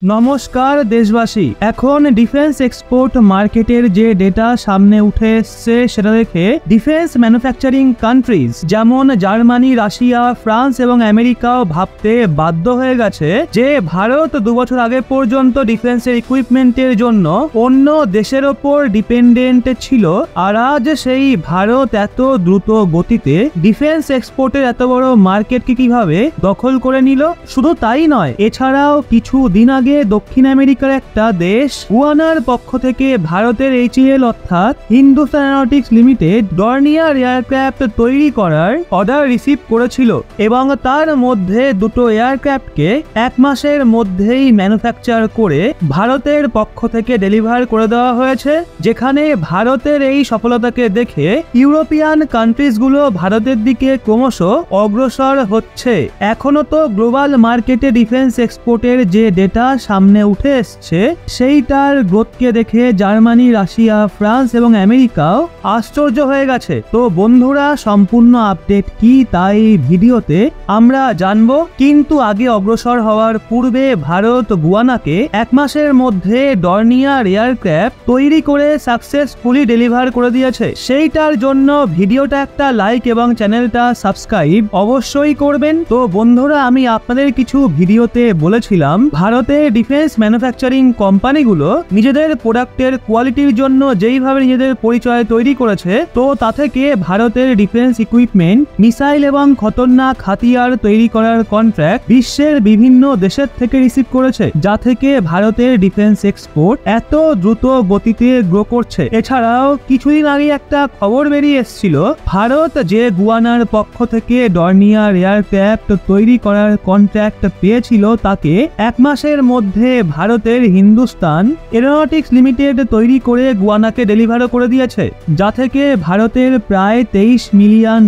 নমস্কার দেশবাসী। এখন ডিফেন্স এক্সপোর্ট মার্কেটের যে ডেটা সামনে উঠে এসছে সেটা দেখে ডিফেন্স ম্যানুফ্যাকচারিং কান্ট্রিজ যেমন জার্মানি, রাশিয়া, ফ্রান্স এবং আমেরিকাও ভাবতে বাধ্য হয়ে গেছে যে ভারত 2 বছর আগে পর্যন্ত ডিফেন্সের ইকুইপমেন্টের জন্য অন্য দেশের ওপর ডিপেন্ডেন্ট ছিল, আর আজ সেই ভারত এত দ্রুত গতিতে ডিফেন্স এক্সপোর্টের এত বড় মার্কেটকে কিভাবে দখল করে নিল। শুধু তাই নয়, এছাড়াও কিছু দিন আগে দক্ষিণ আমেরিকার একটা দেশ গুয়ানার পক্ষ থেকে ভারতের HAL অর্থাৎ Hindustan aeronautics limited Dornier aircraft তৈরি করার অর্ডার রিসিভ করেছিল এবং তার মধ্যে দুটো এয়ারক্রাফটকে 1 মাসের মধ্যেই ম্যানুফ্যাকচার করে ভারতের পক্ষ থেকে ডেলিভার করে দেওয়া হয়েছে। যেখানে ভারতের এই সফলতাকে দেখে ইউরোপিয়ান কান্ট্রিজগুলো ভারতের দিকে ক্রমশ অগ্রসর হচ্ছে। এখনো তো গ্লোবাল মার্কেটে ডিফেন্স এক্সপোর্টের যে ডেটা সামনে উঠে এসছে সেইটার গ্রোথকে দেখে জার্মানি, রাশিয়া, ফ্রান্স এবং আমেরিকাও আশ্চর্য হয়ে গেছে। তো বন্ধুরা, সম্পূর্ণ আপডেট কি তাই ভিডিওতে আমরা জানবো, কিন্তু আগে অগ্রসর হওয়ার পূর্বে ভারত গুয়ানাকে 1 মাসের মধ্যে ডর্নিয়ার এয়ারক্রাফট তৈরি করে সাকসেসফুলি ডেলিভার করে দিয়েছে। সেইটার জন্য ভিডিওটা একটা লাইক এবং চ্যানেলটা সাবস্ক্রাইব অবশ্যই করবেন। তো বন্ধুরা, আমি আপনাদের কিছু ভিডিওতে বলেছিলাম ভারতের ডিফেন্স ম্যানুফ্যাকচারিং কোম্পানিগুলো নিজেদের প্রোডাক্টের কোয়ালিটির জন্য যেইভাবে নিজেদের পরিচয় তৈরি করেছে, তো তা থেকে ভারতের ডিফেন্স ইকুইপমেন্ট, মিসাইল এবং খতরনাক হাতিয়ার তৈরি করার কন্ট্রাক্ট বিশ্বের বিভিন্ন দেশের থেকে রিসিভ করেছে, যা থেকে ভারতের ডিফেন্স এক্সপোর্ট এত দ্রুত গতিতে গ্রো করছে। এছাড়াও কিছুদিন আগে একটা খবর বেরিয়ে এসেছিল, ভারত যে গুয়ানার পক্ষ থেকে ডর্নিয়ার এয়ারক্রাফট তৈরি করার কন্ট্রাক্ট পেয়েছিল তাকে 1 মাসের মধ্যে ভারতের হিন্দুস্তান এরোনটিক্স লিমিটেড তৈরি করে গুয়ানাকে ডেলিভারও করে দিয়েছে, যা থেকে ভারতের প্রায় $23 মিলিয়ন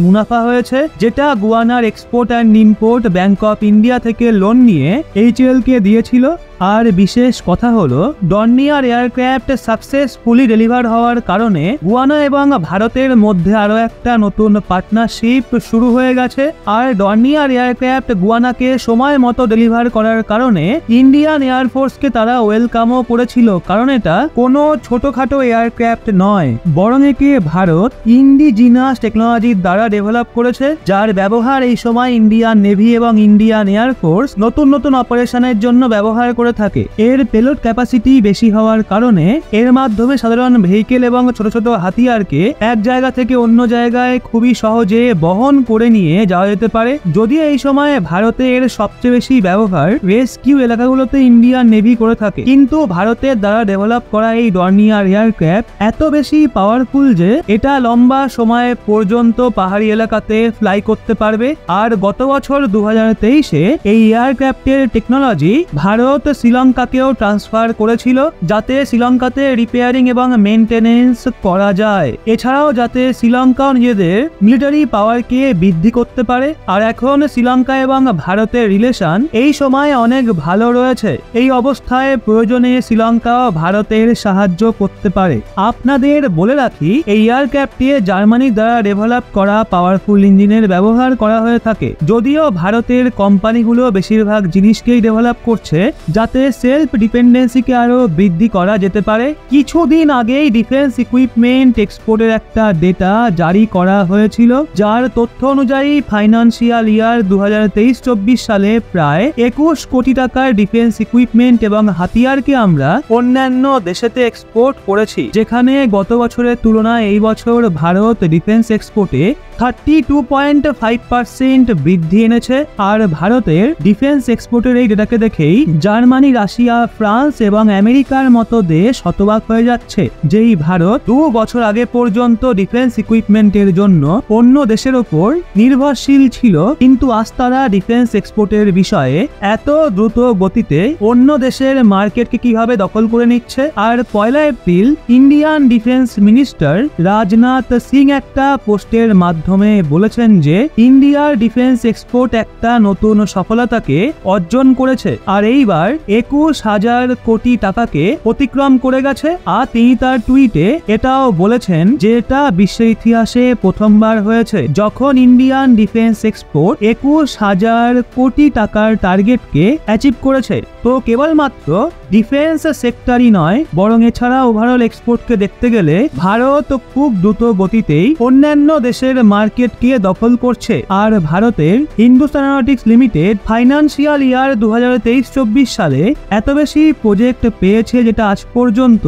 মুনাফা হয়েছে, যেটা গুয়ানার export and import bank of India থেকে লোন নিয়ে HAL কে দিয়েছিল। আর বিশেষ কথা হলো, ডর্নিয়ার এয়ারক্রাফট সাকসেসফুলি ডেলিভার হওয়ার কারণে গুয়ানা এবং ভারতের মধ্যে আরো একটা নতুন পার্টনারশিপ শুরু হয়ে গেছে। আর ডর্নিয়ার এয়ারক্রাফট গুয়ানাকে সময় মতো ডেলিভার করার কারণে ইন্ডিয়ান এয়ারফোর্সকে তারা ওয়েলকামও করেছিল, কারণ এটা কোনো ছোটখাটো এয়ারক্রাফট নয়, বরং একে ভারত ইন্ডিজিনাস টেকনোলজির দ্বারা ডেভেলপ করেছে, যার ব্যবহার এই সময় ইন্ডিয়ান নেভি এবং ইন্ডিয়ান এয়ারফোর্স নতুন নতুন অপারেশনের জন্য ব্যবহার করে থাকে। এর পেলোড ক্যাপাসিটি বেশি হওয়ার কারণে এর মাধ্যমে সাধারণ ভেহিকেল এবং ছোট ছোট হাতিয়ারকে এক জায়গা থেকে অন্য জায়গায় খুবই সহজে বহন করে নিয়ে যাওয়া যেতে পারে। যদিও এই সময় ভারতে এর সবচেয়ে বেশি ব্যবহার রেস্কিউ এলাকাগুলোতে ইন্ডিয়ান নেভি করে থাকে, কিন্তু ভারতের দ্বারা ডেভেলপ করা এই ডর্নিয়ার এয়ারক্রাফট এত বেশি পাওয়ারফুল যে এটা লম্বা সময় পর্যন্ত পাহাড়ি এলাকাতে ফ্লাই করতে পারবে। আর গত বছর 2023-এ এই এয়ারক্রাফটের টেকনোলজি ভারত শ্রীলঙ্কাকেও ট্রান্সফার করেছিল, যাতে শ্রীলঙ্কাতে রিপেয়ারিং এবং মেইনটেনেন্স করা যায়। এছাড়াও যাতে শ্রীলঙ্কাও নিজেদের মিলিটারি পাওয়ারকে বৃদ্ধি করতে পারে। আর এখন শ্রীলঙ্কা এবং ভারতের রিলেশন এই সময় অনেক ভালো রয়েছে। এই অবস্থায় প্রয়োজনে শ্রীলঙ্কাও ভারতের সাহায্য করতে পারে। আপনাদের বলে রাখি, এই এয়ারক্রাফটে জার্মানির দ্বারা ডেভেলপ করা পাওয়ারফুল ইঞ্জিনের ব্যবহার করা হয়ে থাকে। যদিও ভারতের কোম্পানিগুলো বেশিরভাগ জিনিসকেই ডেভেলপ করছে যাতে সেলফ ডিপেন্ডেন্সিকে আরো বৃদ্ধি করা যেতে পারে। কিছুদিন আগেই ডিফেন্স ইকুইপমেন্ট এক্সপোর্টের একটা ডেটা জারি করা হয়েছিল, যার তথ্য অনুযায়ী ফাইন্যান্সিয়াল ইয়ার 2023-24 সালে প্রায় 21 কোটি টাকার ডিফেন্স ইকুইপমেন্ট এবং হাতিয়ারকে আমরা অন্যান্য দেশেতে এক্সপোর্ট করেছি, যেখানে গত বছরের তুলনায় এই বছর ভারত ডিফেন্স এক্সপোর্টে 32.5% বৃদ্ধি এনেছে। আর ভারতের ডিফেন্স এক্সপোর্টের এই ডেটাকে দেখেই জার্মানি, রাশিয়া, ফ্রান্স এবং আমেরিকার মতো দেশ হতবাক হয়ে যাচ্ছে যে ভারত 2 বছর আগে পর্যন্ত ডিফেন্স ইকুইপমেন্টের জন্য অন্য দেশের ওপর নির্ভরশীল ছিল, কিন্তু আজ তারা ডিফেন্স এক্সপোর্টের বিষয়ে এত দ্রুত গতিতে অন্য দেশের মার্কেটকে কিভাবে দখল করে নিচ্ছে। আর 1 April Indian defence minister Rajnath Singh একটা পোস্টের মাধ্যমে মাধ্যমে বলেছেন যে ইন্ডিয়ার ডিফেন্স এক্সপোর্ট একটা নতুন সফলতাকে অর্জন করেছে আর এইবার 21,000 কোটি টাকাকে অতিক্রম করে গেছে। আর তিনি তার টুইটে এটাও বলেছেন যে এটা বিশ্বের ইতিহাসে প্রথমবার হয়েছে যখন ইন্ডিয়ান ডিফেন্স এক্সপোর্ট 21,000 কোটি টাকার টার্গেটকে অ্যাচিভ করেছে। তো কেবলমাত্র ডিফেন্স সেক্টরই নয় বরং এছাড়া ওভারঅল এক্সপোর্টকে দেখতে গেলে ভারত খুব দ্রুত গতিতেই অন্যান্য দেশের মার্কেটকে দখল করছে। আর ভারতের Hindustan aeronautics limited financial year 2023-24 সালে এত বেশি প্রজেক্ট পেয়েছে যেটা আজ পর্যন্ত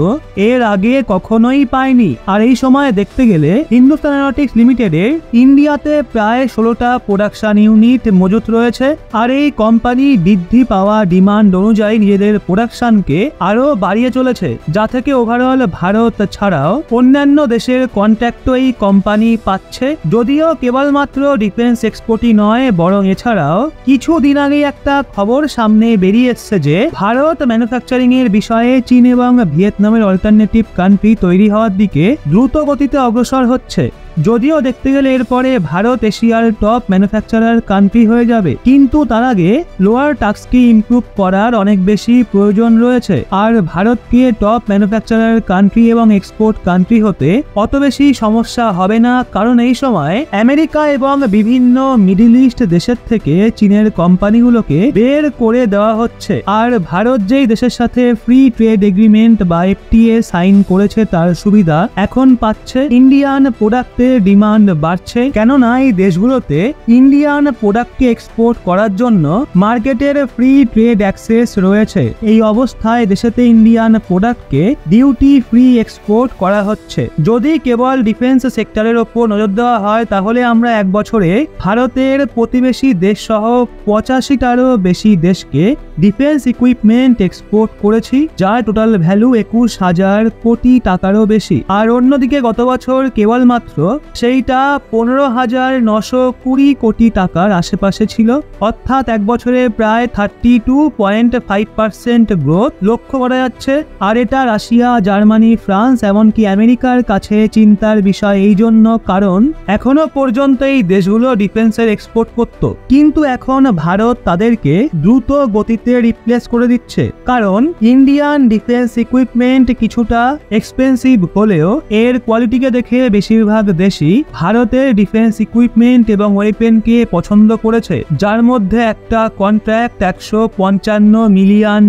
এর আগে কখনোই পায়নি। আর এই সময় দেখতে গেলে হিন্দুস্তান এরোনটিক্স লিমিটেডের ইন্ডিয়াতে প্রায় 16টা প্রোডাকশন ইউনিট মজুত রয়েছে। আর এই কোম্পানি বৃদ্ধি পাওয়া ডিমান্ড অনুযায়ী নিজেদের প্রোডাকশনকে আরো বাড়িয়ে চলেছে, যা থেকে ওভারঅল ভারত ছাড়াও অন্যান্য দেশের কন্ট্রাক্টও এই কোম্পানি পাচ্ছে। যদিও কেবলমাত্র ডিফেন্স এক্সপোর্টই নয় বরং এছাড়াও কিছুদিন আগে একটা খবর সামনে বেরিয়ে এসেছে যে ভারত ম্যানুফ্যাকচারিং এর বিষয়ে চীন এবং ভিয়েতনামের অল্টারনেটিভ কান্ট্রি তৈরি হওয়ার দিকে দ্রুত গতিতে অগ্রসর হচ্ছে। যদিও দেখতে গেলে এরপরে ভারত এশিয়ার টপ ম্যানুফ্যাকচারার কান্ট্রি হয়ে যাবে, কিন্তু তার আগে লোয়ার টাস্ককে ইমপ্রুভ করার অনেক বেশি প্রয়োজন রয়েছে। আর ভারতকে টপ ম্যানুফ্যাকচারার কান্ট্রি এবং এক্সপোর্ট কান্ট্রি হতে অত বেশি সমস্যা হবে না, কারণ এই সময় আমেরিকা এবং বিভিন্ন মিডল ইস্ট দেশের থেকে চীনের কোম্পানিগুলোকে বের করে দেওয়া হচ্ছে। আর ভারত যেই দেশের সাথে ফ্রি ট্রেড এগ্রিমেন্ট বা FTA সাইন করেছে তার সুবিধা এখন পাচ্ছে। ইন্ডিয়ান প্রোডাক্টের ডিমান্ড বাড়ছে, কেননা এই দেশগুলোতে ইন্ডিয়ান প্রোডাক্টকে এক্সপোর্ট করার জন্য মার্কেটের ফ্রি ট্রেড অ্যাক্সেস রয়েছে। এই অবস্থায় দেশেতে ইন্ডিয়ান প্রোডাক্টকে ডিউটি ফ্রি এক্সপোর্ট করা হচ্ছে। যদি কেবল ডিফেন্স সেক্টরের ওপর নজর দেওয়া হয় তাহলে আমরা এক বছরে ভারতের প্রতিবেশী দেশ সহ 85টারও বেশি দেশকে ডিফেন্স ইকুইপমেন্ট এক্সপোর্ট করেছি, যার টোটাল ভ্যালু 21,000 কোটি টাকারও বেশি। আর অন্যদিকে গত বছর কেবলমাত্র সেইটা 15,920 কোটি টাকার আশেপাশে ছিল, অর্থাৎ এক বছরে প্রায় 32.5% গ্রোথ লক্ষ্য করা যাচ্ছে। আর এটা রাশিয়া, জার্মানি, ফ্রান্স এমনকি আমেরিকার কাছে চিন্তার বিষয় এই জন্য, কারণ এখনো পর্যন্ত এই দেশগুলো ডিফেন্সের এক্সপোর্ট করত, কিন্তু এখন ভারত তাদেরকে দ্রুত গতিতে রিপ্লেস করে দিচ্ছে। কারণ ইন্ডিয়ান ডিফেন্স ইকুইপমেন্ট কিছুটা এক্সপেন্সিভ হলেও এর কোয়ালিটিকে দেখে বেশিরভাগ দেশই ভারতের ডিফেন্স ইকুইপমেন্ট এবং ওয়েপেনকে পছন্দ করেছে, যার মধ্যে একটা কন্ট্রাক্ট $155 মিলিয়ন,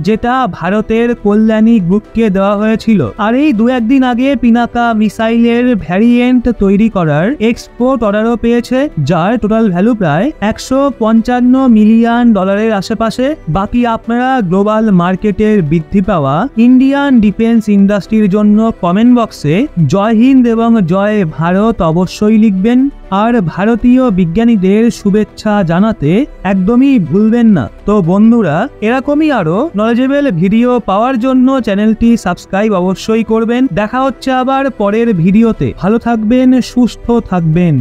যেটা ভারতের কল্যাণী গ্রুপকে দেওয়া হয়েছিল। আর এই দু একদিন আগে পিনাকা মিসাইলের ভ্যারিয়েন্ট তৈরি করার এক্সপোর্ট অর্ডারও পেয়েছে, যার টোটাল ভ্যালু প্রায় $155 মিলিয়ন আশেপাশে। বাকি আপনারা গ্লোবাল মার্কেটের বৃদ্ধি পাওয়া ইন্ডিয়ান ডিফেন্স ইন্ডাস্ট্রির জন্য কমেন্ট বক্সে জয় হিন্দ এবং জয় ভারত অবশ্যই লিখবেন। আর ভারতীয় বিজ্ঞানীদের শুভেচ্ছা জানাতে একদমই ভুলবেন না। তো বন্ধুরা, এরকমই আরো নলেজেবল ভিডিও পাওয়ার জন্য চ্যানেলটি সাবস্ক্রাইব অবশ্যই করবেন। দেখা হচ্ছে আবার পরের ভিডিওতে। ভালো থাকবেন, সুস্থ থাকবেন।